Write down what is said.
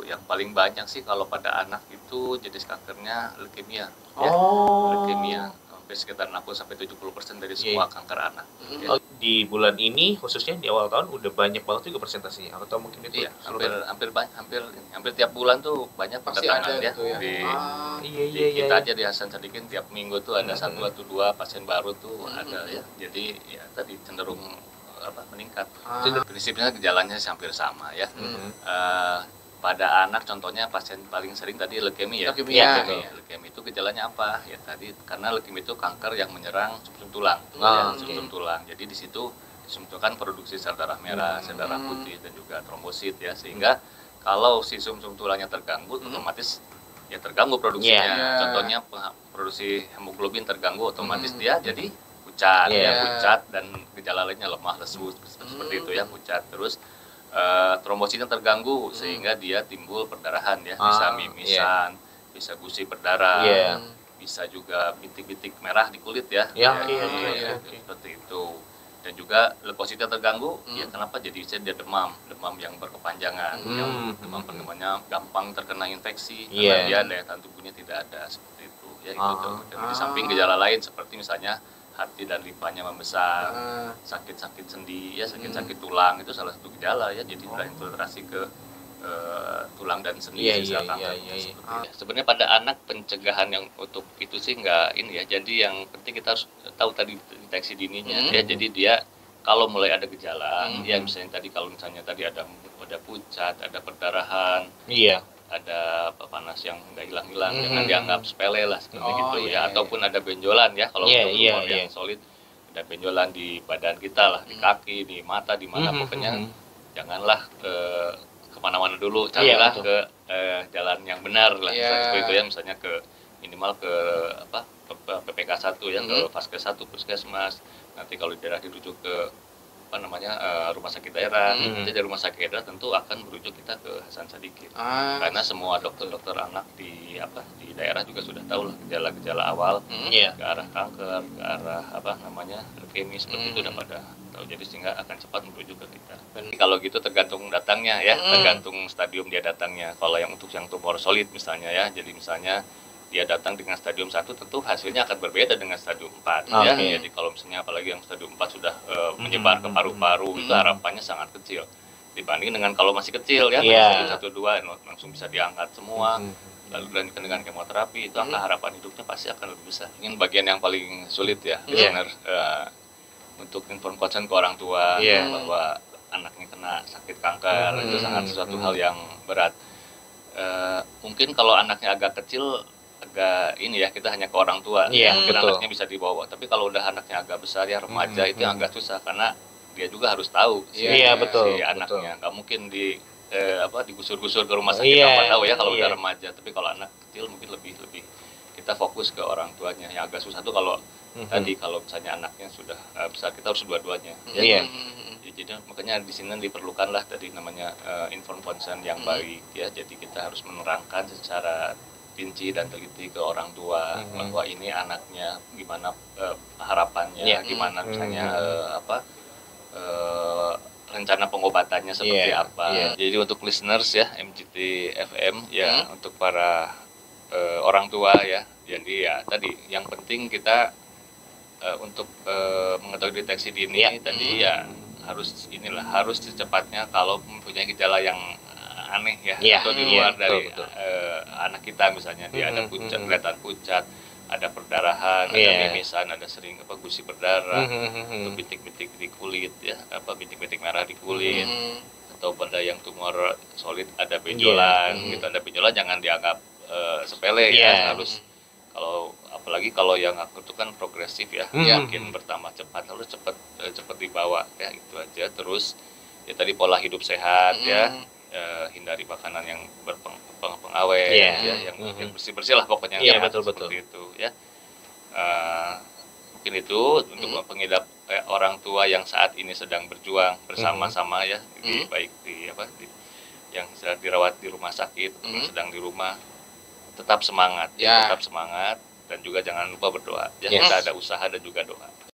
yang paling banyak sih kalau pada anak itu jenis kankernya leukemia. Ya, Oh. leukemia hampir sekitar 60-70% dari semua kanker anak. Ya. Oh, di bulan ini khususnya di awal tahun udah banyak banget juga presentasinya, atau mungkin itu Iya, hampir tiap bulan tuh banyak pasti kedatangan ada ya. gitu ya. Kita aja di Hasan Sadikin tiap minggu tuh ada 1 atau 2 pasien baru tuh ada ya. Jadi ya tadi cenderung meningkat. Prinsipnya gejalanya hampir sama ya. Pada anak contohnya pasien paling sering tadi leukemia. Leukemia. Leukemia itu gejalanya apa? Ya tadi karena leukemia itu kanker yang menyerang sumsum tulang. Sumsum tulang. Jadi di situ disumsumkan produksi sel darah merah, sel darah putih dan juga trombosit ya, sehingga kalau si sumsum tulangnya terganggu otomatis ya terganggu produksinya. Contohnya produksi hemoglobin terganggu, otomatis dia jadi pucat, pucat dan gejala lainnya lemah, lesu seperti itu ya, pucat. Terus trombositnya terganggu sehingga dia timbul perdarahan ya, bisa mimisan, bisa gusi berdarah, bisa juga bintik-bintik merah di kulit ya, seperti itu. Dan juga leukositnya terganggu, ya kenapa jadi dia demam yang berkepanjangan, yang demam perkembangannya gampang terkena infeksi karena dia daya tahan tubuhnya tidak ada, seperti itu ya. Itu tuh. Dan di samping gejala lain seperti misalnya hati dan limpahnya membesar, sakit-sakit sendi ya, sakit-sakit tulang itu salah satu gejala ya, jadi udah infiltrasi ke tulang dan sendi sel kanker. Sebenarnya pada anak pencegahan yang untuk itu sih nggak ini ya, jadi yang penting kita harus tahu tadi deteksi dininya ya. Jadi dia kalau mulai ada gejala ya, misalnya tadi ada pucat, ada perdarahan, ada panas yang nggak hilang-hilang, jangan dianggap sepele lah seperti gitu ya. Ataupun ada benjolan ya, kalau tumor yang solid, ada benjolan di badan kita lah, di kaki, di mata, di mana pokoknya janganlah kemana-mana dulu, carilah ke jalan yang benar lah, seperti itu ya, misalnya ke minimal ke PPK 1 ya, ke Vaskes 1, Puskesmas. Nanti kalau di daerah dirujuk ke rumah sakit daerah, nanti dari rumah sakit daerah tentu akan merujuk kita ke Hasan Sadikin. Karena semua dokter-dokter anak di daerah juga sudah tahu lah gejala-gejala awal ke arah kanker, ke arah leukemia seperti itu udah pada tahu, jadi sehingga akan cepat merujuk ke kita. Kalau gitu tergantung datangnya ya, tergantung stadium dia datangnya. Kalau yang untuk yang tumor solid misalnya ya, jadi misalnya dia datang dengan stadium 1 tentu hasilnya akan berbeda dengan stadium 4 ya. Jadi kalau misalnya apalagi yang stadium 4 sudah menyebar ke paru-paru, itu harapannya sangat kecil dibanding dengan kalau masih kecil ya, stadium 1-2 langsung bisa diangkat semua. Lalu dilanjutkan dengan kemoterapi, itu angka harapan hidupnya pasti akan lebih besar. Ini bagian yang paling sulit ya, untuk inform concern ke orang tua bahwa anaknya kena sakit kanker, itu sangat sesuatu hal yang berat. Mungkin kalau anaknya agak kecil agak ini ya, kita hanya ke orang tua, mungkin anaknya bisa dibawa. Tapi kalau udah anaknya agak besar ya, remaja, itu yang agak susah karena dia juga harus tahu si anaknya. Nggak mungkin digusur-gusur ke rumah sakit tanpa tahu ya kalau udah remaja. Tapi kalau anak kecil mungkin lebih kita fokus ke orang tuanya. Yang agak susah tuh kalau tadi kalau misalnya anaknya sudah besar, kita harus dua-duanya. Jadi makanya di sini diperlukanlah tadi namanya inform consent yang baik ya. Jadi kita harus menerangkan secara rinci dan teliti ke orang tua bahwa ini anaknya gimana harapannya, gimana misalnya rencana pengobatannya seperti apa. Jadi untuk listeners ya MGT FM ya, untuk para orang tua ya, jadi ya tadi yang penting kita untuk mengetahui deteksi dini tadi ya harus secepatnya kalau mempunyai gejala yang aneh ya, atau di luar dari anak kita, misalnya dia ada pucat, kelihatan pucat, ada perdarahan, ada mimisan, ada sering gusi berdarah, atau bintik-bintik di kulit ya, bintik-bintik merah di kulit, atau pada yang tumor solid ada benjolan, gitu. Ada benjolan jangan dianggap sepele ya, harus apalagi kalau yang akut itu kan progresif ya, makin bertambah cepat, harus cepat dibawa ya, itu aja. Terus ya tadi pola hidup sehat ya, hindari makanan yang berpengawet yang bersih-bersih lah pokoknya, seperti itu ya. Mungkin itu untuk pengidap orang tua yang saat ini sedang berjuang bersama-sama ya, baik yang sedang dirawat di rumah sakit, yang sedang di rumah, tetap semangat, tetap semangat, dan juga jangan lupa berdoa ya. Kita ada usaha dan juga doa.